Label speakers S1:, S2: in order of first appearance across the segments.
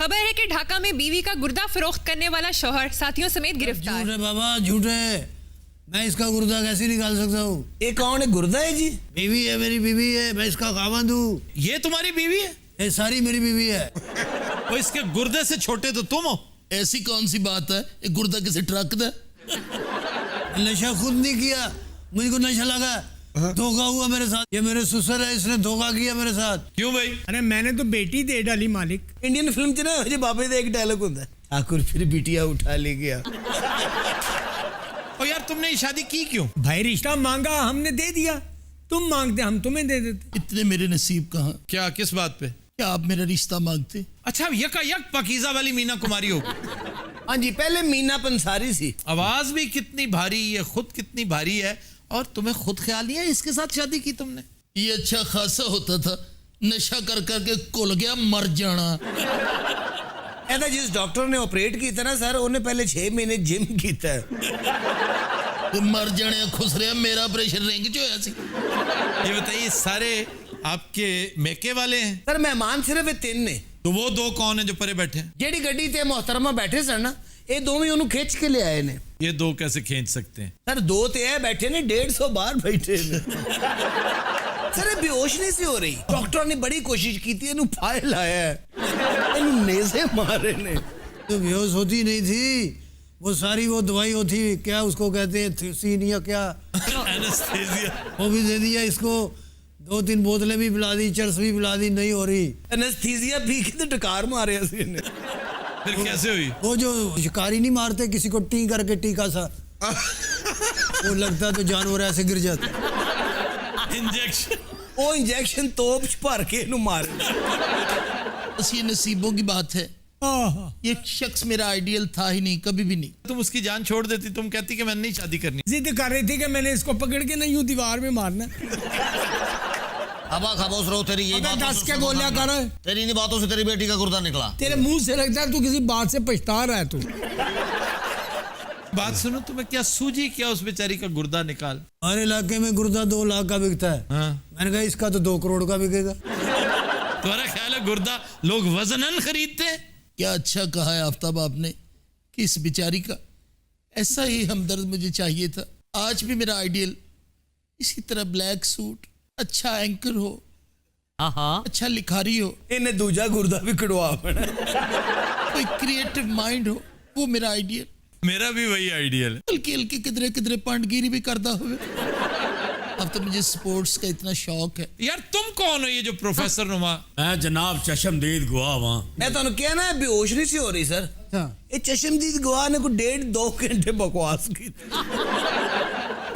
S1: खबर है कि ढाका में बीवी का गुर्दा फरोख्त करने वाला शौहर साथियों समेत गिरफ्तार।
S2: झूठ है बाबा, झूठ है। मैं इसका गुर्दा कैसे निकाल सकता हूँ?
S3: ये कौन है? गुर्दा है जी?
S2: बीवी है, मेरी बीवी है, मैं इसका खावंद हूँ।
S4: ये तुम्हारी बीवी है?
S2: ये सारी मेरी बीवी है।
S4: वो इसके गुर्दे से छोटे तो तुम हो।
S5: ऐसी कौन सी बात है, एक गुर्दा किसे ट्रक दे?
S2: नशा खुद नहीं किया, मुझको नशा लगा, धोखा हुआ मेरे साथ। ये मेरे ससुर है, इसने धोखा किया मेरे साथ।
S4: क्यों भाई?
S6: अरे मैंने तो बेटी दे डाली मालिक।
S3: इंडियन फिल्म च ना मुझे बाबे का एक डायलॉग होता है, ठाकुर फिर बिटिया उठा ले गया।
S4: और यार तुमने ये शादी की क्यों?
S6: भाई रिश्ता मांगा हमने दे दिया, तुम मांगते हम तुम्हें दे देते।
S5: इतने मेरे नसीब कहाँ।
S4: क्या, किस बात पे?
S5: क्या आप मेरा रिश्ता मांगते?
S4: अच्छा, यकायक पकीजा वाली मीना कुमारी हो।
S3: हाँ जी, पहले मीना पंसारी सी।
S4: आवाज भी कितनी भारी है, खुद कितनी भारी है, और तुम्हें खुद ख्याल नहीं है इसके साथ शादी की तुमने?
S5: ये अच्छा खासा होता था, नशा कर करके कुल गया, मर जाना।
S3: ऐसा जिस डॉक्टर ने ऑपरेट किया ना सर, उन्हें पहले 6 महीने जिम किया है।
S5: तो मर जाने खुश रहा, मेरा ऑपरेशन रेंग जो ऐसी।
S4: ये बताइए, सारे आपके मेके वाले हैं?
S3: सर मेहमान सिर्फ ये 3 ने।
S4: तो वो 2 कौन है जो परे बैठे हैं?
S3: जेडी गड्डी ते मोहतरमा बैठे सन ना, ये दोवें उन्हें खिंच के ले आए ने।
S4: ये 2 कैसे खींच सकते हैं?
S3: सर 2 ते है बैठे ने, 150 बाहर बैठे ने। सर ये बेहोश नहीं सी हो रही, डॉक्टर ने बड़ी कोशिश की थी, इन्हें फाइल आया है, इन्हें नेज़े मारे ने।
S2: तो बेहोश होती नहीं थी, वो सारी वो दवाई होती, क्या उसको कहते हैं, थ्यूसिन या क्या,
S4: एनेस्थीसिया।
S2: वो भी दे दिया इसको। 2-3 बोतलें भी पिला दी, चरस भी पिला दी, नहीं हो रही।
S3: एनेस्थीसिया पी के तो टकार मारे इसी ने।
S4: फिर कैसे हुई?
S2: वो जो शिकारी नहीं मारते किसी को टी करके, टीका सा वो लगता तो जानवर ऐसे गिर जाता।
S4: इंजेक्शन।
S3: वो इंजेक्शन तोप भर के इन्हें मारे।
S5: बस ये नसीबों की बात है। ये शख्स मेरा आइडियल था ही नहीं, कभी भी नहीं।
S4: तुम उसकी जान छोड़ देती, तुम कहती कि मैंने नहीं शादी करनी।
S6: जिद कर रही थी कि मैंने इसको पकड़ के ना यूं दीवार में मारना।
S7: अबा खामोश रहो, तेरी यही बात
S6: दस के बोलिया कर,
S7: तेरी इन्हीं बातों से तेरी बेटी का गुर्दा निकला।
S6: तेरे मुंह से लगता है तू किसी बात से पछता रहा है तू।
S4: बात सुनो, तुम्हें क्या सूझी क्या उस बेचारी का गुर्दा निकाल?
S2: हमारे इलाके में गुर्दा 2 लाख का बिकता है।
S4: हाँ।
S2: मैंने कहा इसका तो 2 करोड़ का बिकेगा।
S4: तुम्हारा ख्याल है गुर्दा लोग वजनन खरीदते हैं?
S5: क्या अच्छा कहा है आफ्ताब आपने कि इस बेचारी का ऐसा ही हमदर्द मुझे चाहिए था। आज भी मेरा आइडियल इसी तरह ब्लैक सूट, अच्छा एंकर हो, अच्छा लिखारी हो,
S3: इन्हें दूजा गुर्दा भी कड़वा पड़ा।
S5: कोई क्रिएटिव माइंड हो, वो मेरा आइडियल।
S4: मेरा भी वही आइडियल है।
S5: हल्की हल्की किधरे किधरे पांडगिरी भी करता हुए। अब तो मुझे स्पोर्ट्स का इतना शौक है।
S4: यार तुम कौन हो ये जो प्रोफेसर नुमा?
S8: मैं जनाब चशमदीद गुआ वहां।
S3: मैं तो क्या ना बेहोश नहीं सी हो रही सर। ये चशमदीद गवाह ने को 1.5-2 घंटे बकवास की।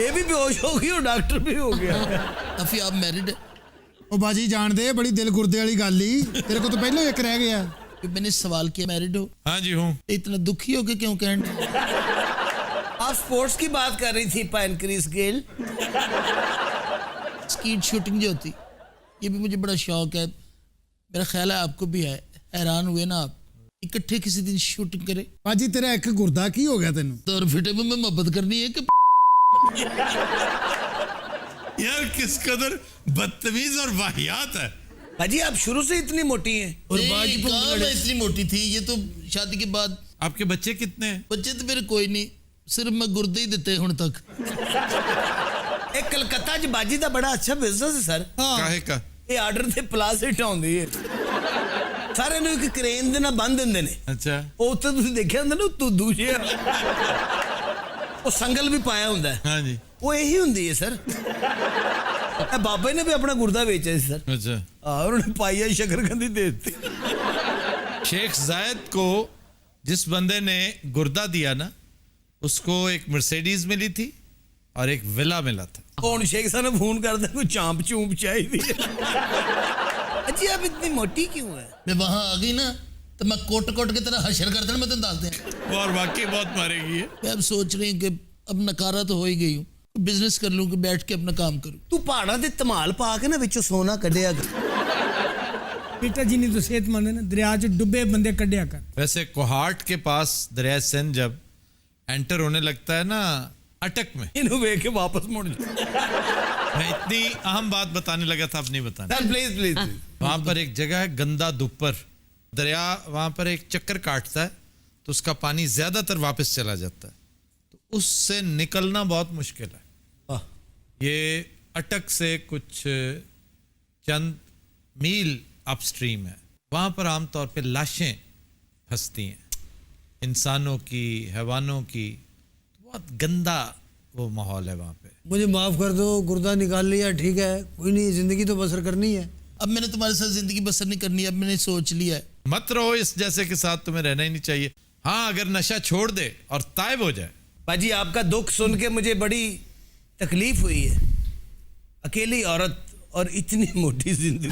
S3: ये भी बेहोश हो गई और डॉक्टर भी हो गया।
S5: अफी आप मैरिड है?
S9: ओ बाजी जान दे, बड़ी दिल गुर्दे वाली गल ही, तेरे को तो पहले एक रह गया।
S5: कि मैंने सवाल किया मैरिड हो?
S4: हाँ जी हूँ।
S5: इतना दुखी हो के क्यों कह?
S3: आप स्पोर्ट्स की बात कर रही थी, पैनक्रीज गेल।
S5: स्कीट शूटिंग जो होती, ये भी मुझे बड़ा शौक है। मेरा ख्याल है आपको भी है। हैरान हुए ना आप, इकट्ठे किसी दिन शूटिंग करें।
S9: बाजी तेरा एक गुर्दा की हो गया तेन?
S5: तो और फिटे में मोहब्बत करनी है कि
S4: यार किस कदर बदतमीज और वाहियात है।
S3: हाजी आप शुरू से इतनी मोटी हैं।
S5: और बाजी कहाँ मैं इतनी मोटी थी, ये तो शादी के बाद।
S4: आपके बच्चे कितने हैं?
S5: बच्चे तो मेरे कोई नहीं, सिर्फ मैं गुर्दे ही देते हुण तक।
S3: एक कलकत्ता च बाजी का बड़ा अच्छा बिजनेस है सर।
S4: काहे का?
S3: ये आर्डर से प्लास हिट आउंदी है। सारे नु एक क्रेन दे ना बंद दिंदे ने।
S4: अच्छा।
S3: ਉਹ ਉੱਤੇ ਤੁਸੀਂ ਦੇਖਿਆ ਹੁੰਦਾ ਨਾ ਤੂੰ ਦੂਜੇ ਉਹ ਸੰਗਲ ਵੀ ਪਾਇਆ ਹੁੰਦਾ ਹੈ।
S4: हाँ जी।
S3: ਉਹ ਇਹੀ ਹੁੰਦੀ ਹੈ ਸਰ। ਇਹ ਬਾਬੇ ਨੇ ਵੀ ਆਪਣਾ ਗੁਰਦਾ ਵੇਚਿਆ ਸੀ ਸਰ।
S4: अच्छा।
S3: उन्होंने पाइया शकरकंदी दे दी।
S4: शेख जायद को जिस बंदे ने गुर्दा दिया ना, उसको एक मर्सिडीज मिली थी और एक विला मिला था।
S3: ਹੁਣ शेख साहब ने फोन करता कोई चांप चूंप चाहिए। अच्छी आप इतनी मोटी क्यों है?
S5: मैं वहां आ गई ना तो मैं कोट कोट की तरह हशर कर देना, मैं तो डालते हैं।
S4: वो और वाकई बहुत मारेगी है।
S5: मैं अब सोच रही हूँ कि अब नकारा तो हो ही गई हूँ, बिजनेस कर लूँ कि बैठ के अपना काम करूँ।
S3: तू पहाड़ा दे धमाल पा के ना विचों सोना कढ़िया कर।
S6: बेटा जी नहीं तो सेहतमंद है ना, दरिया च डुबे बंदे कढ़िया कर।
S4: वैसे कोहाट के पास दरिया सिंध जब एंटर होने लगता है ना अटक में,
S3: इन्हें वेख के वापस मुड़ जा।
S4: मैं इतनी अहम बात बताने लगा था, अब नहीं बताना।
S3: Sir please please.
S4: वहां पर एक जगह है गंदा दुप्पर, दरिया वहाँ पर एक चक्कर काटता है तो उसका पानी ज़्यादातर वापस चला जाता है, तो उससे निकलना बहुत मुश्किल है।
S3: वाह।
S4: ये अटक से कुछ चंद मील अपस्ट्रीम है, वहाँ पर आमतौर पे लाशें फंसती हैं, इंसानों की, हैवानों की। बहुत गंदा वो माहौल है वहाँ पे।
S2: मुझे माफ कर दो, गुर्दा निकाल लिया, ठीक है, कोई नहीं, जिंदगी तो बसर करनी है।
S5: अब मैंने तुम्हारे साथ जिंदगी बसर नहीं करनी, अब मैंने सोच लिया है।
S4: मत रहो इस जैसे के साथ, तुम्हें रहना ही नहीं चाहिए। हाँ, अगर नशा छोड़ दे और तायब हो जाए।
S3: बाजी आपका दुख सुन के मुझे बड़ी तकलीफ हुई है। अकेली औरत और इतनी मोटी जिंदगी।